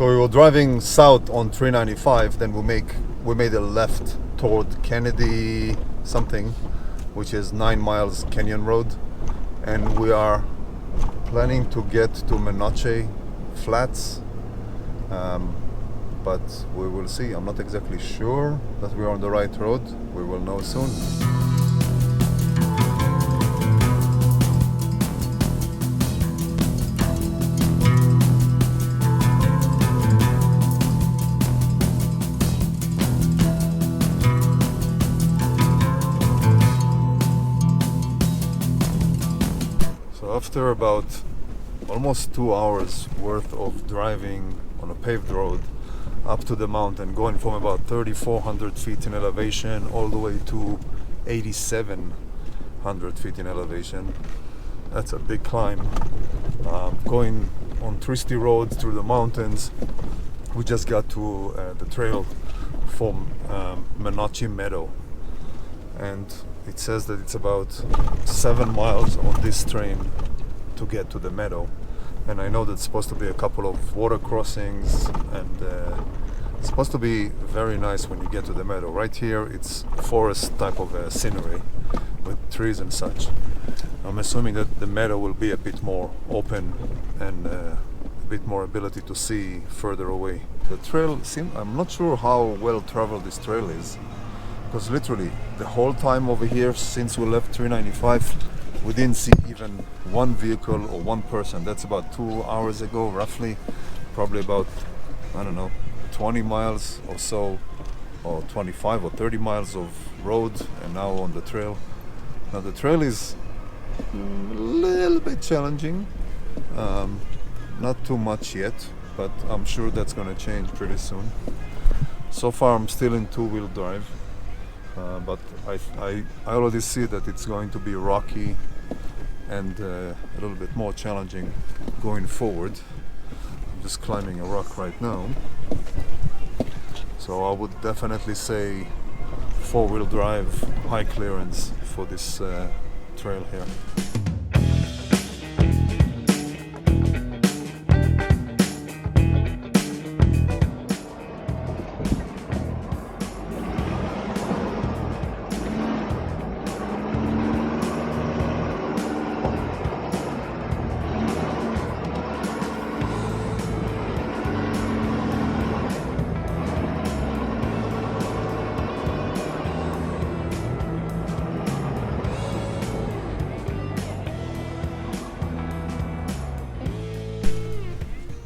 So we were driving south on 395, then we made a left toward Kennedy something, which is 9 miles Canyon Road, and we are planning to get to Monache Flats, but we will see. I'm not exactly sure that we are on the right road. We will know soon. After about almost 2 hours worth of driving on a paved road up to the mountain, going from about 3,400 feet in elevation all the way to 8,700 feet in elevation, that's a big climb. Going on twisty roads through the mountains, we just got to the trail from Monache Meadow, and it says that it's about 7 miles on this train to get to the meadow, and I know that it's supposed to be a couple of water crossings, and it's supposed to be very nice when you get to the meadow. Right here it's forest type of scenery with trees and such. I'm assuming that the meadow will be a bit more open and a bit more ability to see further away. The trail I'm not sure how well traveled this trail is, because literally the whole time over here since we left 395 we didn't see even one vehicle or one person. That's about 2 hours ago roughly, probably about, I don't know, 20 miles or so, or 25 or 30 miles of road, and now on the trail. Now the trail is a little bit challenging, not too much yet, but I'm sure that's going to change pretty soon. So far I'm still in two-wheel drive, but I already see that it's going to be rocky and a little bit more challenging going forward. I'm just climbing a rock right now, so I would definitely say four-wheel drive, high clearance for this trail here.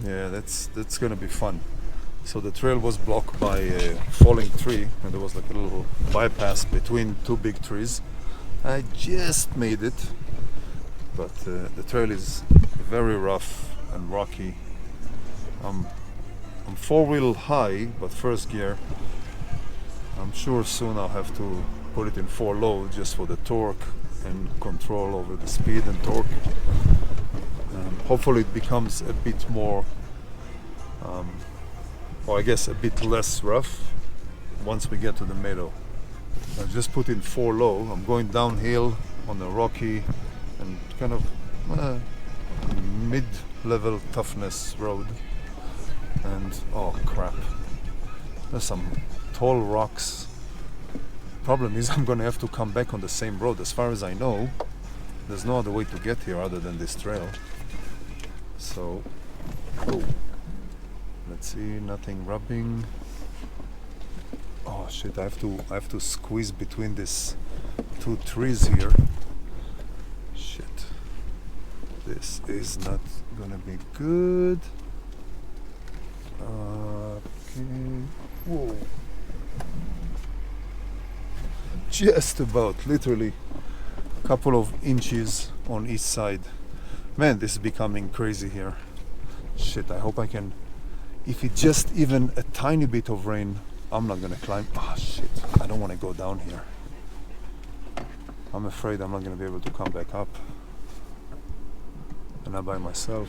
Yeah, that's gonna be fun. So the trail was blocked by a falling tree, and there was like a little bypass between two big trees. I just made it, but the trail is very rough and rocky. I'm four-wheel high, but first gear. I'm sure soon I'll have to put it in 4-low just for the torque and control over the speed and torque. Hopefully it becomes a bit more, or I guess a bit less rough once we get to the meadow. I just put in 4-low. I'm going downhill on a rocky and kind of mid-level toughness road, and oh crap, there's some tall rocks. Problem is I'm gonna have to come back on the same road. As far as I know, there's no other way to get here other than this trail. So, oh, let's see, nothing rubbing. Oh shit! I have to squeeze between these two trees here. Shit, this is not gonna be good. Okay, whoa, just about, literally, a couple of inches on each side. Man, this is becoming crazy here. Shit, I hope I can, if it's just even a tiny bit of rain, I'm not gonna climb. Ah, shit, I don't want to go down here. I'm afraid I'm not gonna be able to come back up, and I'm by myself.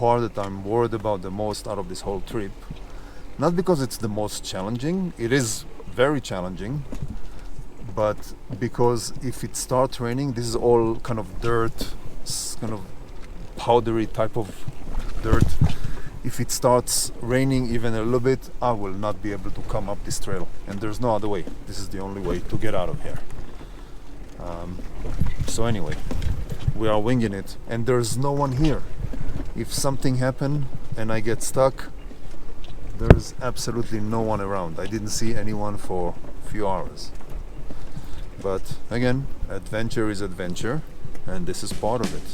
part that I'm worried about the most out of this whole trip. Not because it's the most challenging, it is very challenging, but because if it starts raining, this is all kind of dirt, kind of powdery type of dirt. If it starts raining even a little bit, I will not be able to come up this trail, and there's no other way. This is the only way to get out of here. So anyway, we are winging it, and there's no one here. If something happened and I get stuck, there's absolutely no one around. I didn't see anyone for a few hours. But again, adventure is adventure, and this is part of it.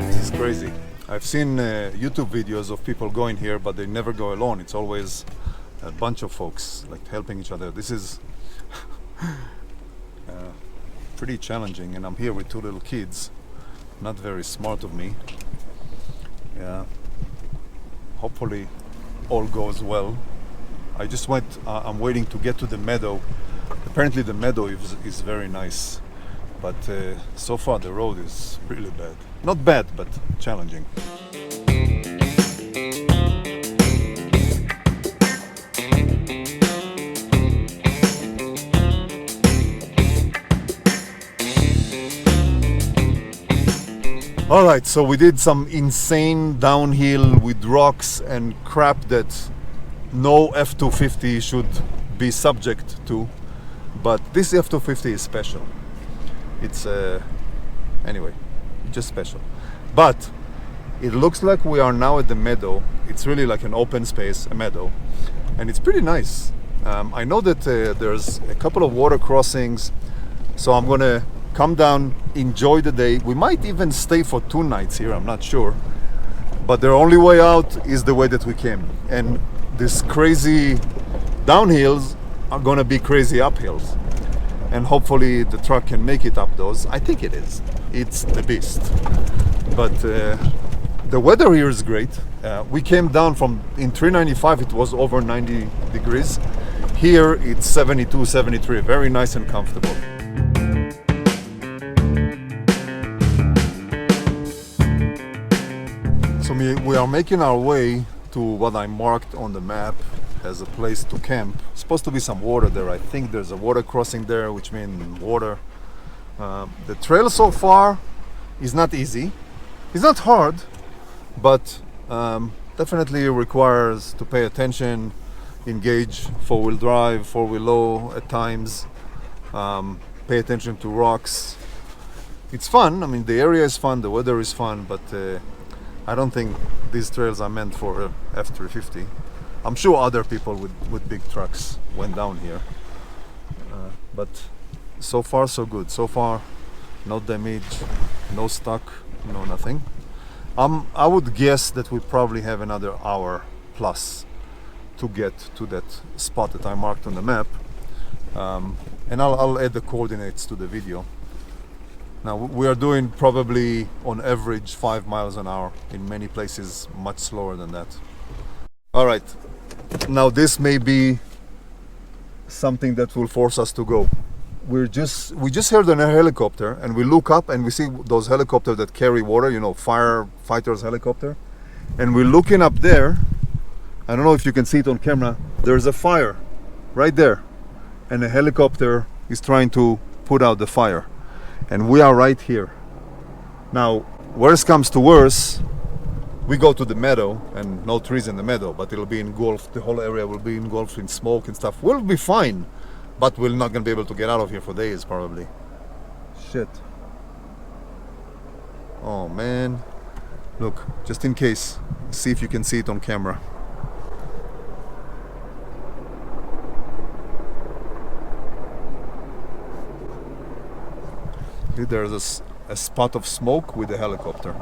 This is crazy. I've seen YouTube videos of people going here, but they never go alone. It's always a bunch of folks like helping each other. This is pretty challenging, and I'm here with 2 little kids. Not very smart of me. Yeah. Hopefully all goes well. I just went, I'm waiting to get to the meadow. Apparently the meadow is very nice, but so far the road is really bad. Not bad, but challenging. Alright, so we did some insane downhill with rocks and crap that no F250 should be subject to, but this F250 is special. It's anyway, just special. But it looks like we are now at the meadow. It's really like an open space, a meadow, and it's pretty nice. I know that there's a couple of water crossings, so I'm gonna come down, enjoy the day. We might even stay for 2 nights here, I'm not sure. But the only way out is the way that we came. And these crazy downhills are gonna be crazy uphills. And hopefully the truck can make it up those. I think it is. It's the beast. But the weather here is great. We came down from, in 395 it was over 90 degrees. Here it's 72, 73, very nice and comfortable. So we are making our way to what I marked on the map as a place to camp. Supposed to be some water there. I think there's a water crossing there, which means water. The trail so far is not easy. It's not hard, but definitely requires to pay attention, engage, 4-wheel drive, 4-wheel low at times, pay attention to rocks. It's fun. I mean, the area is fun, the weather is fun, but I don't think these trails are meant for F350. I'm sure other people with big trucks went down here, but so far so good. So far, no damage, no stuck, no nothing. I would guess that we probably have another hour plus to get to that spot that I marked on the map, and I'll add the coordinates to the video. Now we are doing probably on average 5 miles an hour, in many places much slower than that. All right, now this may be something that will force us to go. We just heard a helicopter, and we look up and we see those helicopters that carry water, you know, firefighters helicopter, and we're looking up there. I don't know if you can see it on camera. There's a fire right there, and a helicopter is trying to put out the fire. And we are right here. Now, worst comes to worst, we go to the meadow, and no trees in the meadow, but it'll be engulfed, the whole area will be engulfed in smoke and stuff. We'll be fine, but we're not gonna be able to get out of here for days, probably. Shit. Oh man. Look, just in case, see if you can see it on camera. There's a spot of smoke with a helicopter.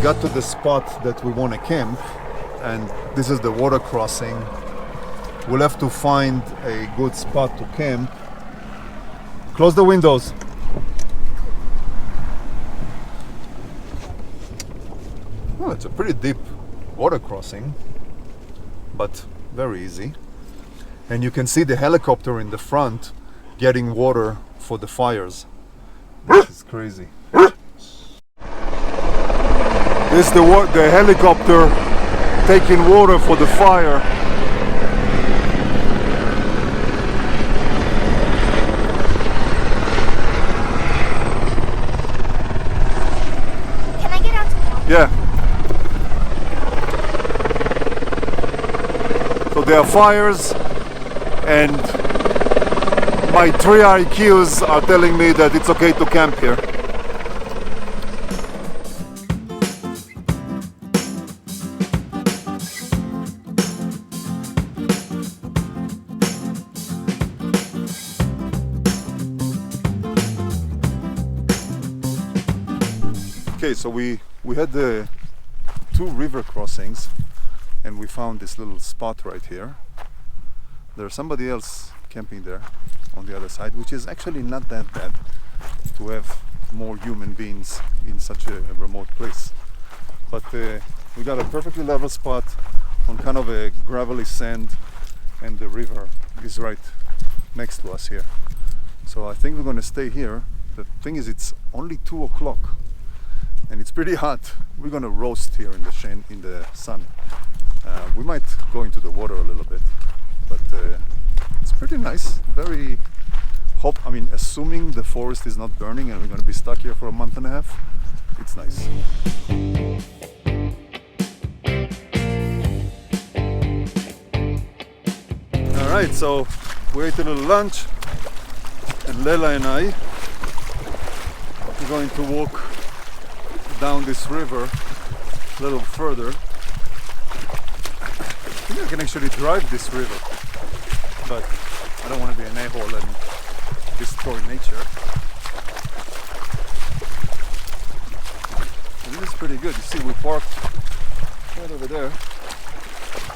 Got to the spot that we want to camp, and this is the water crossing. we'll have to find a good spot to camp. Close the windows. Well, it's a pretty deep water crossing, but very easy. And you can see the helicopter in the front getting water for the fires. This is crazy. This is the helicopter taking water for the fire. Can I get out to walk? Yeah. So there are fires, and my 3 IQs are telling me that it's okay to camp here. Okay, so we had the 2 river crossings, and we found this little spot right here. There's somebody else camping there on the other side, which is actually not that bad to have more human beings in such a remote place. But we got a perfectly level spot on kind of a gravelly sand, and the river is right next to us here. So I think we're going to stay here. The thing is, it's only 2 o'clock and it's pretty hot. We're going to roast here in the sun. We might go into the water a little bit, but it's pretty nice. Very assuming the forest is not burning and we're going to be stuck here for a month and a half, it's nice. Alright, so we ate a little lunch, and Lela and I are going to walk down this river a little further. I think I can actually drive this river, but I don't want to be an a-hole and destroy nature. And this is pretty good. You see, we parked right over there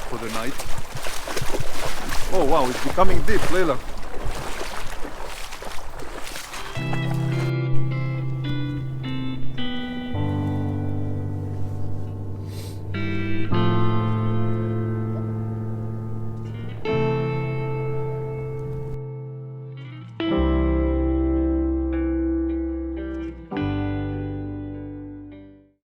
for the night. Oh wow, it's becoming deep, Layla.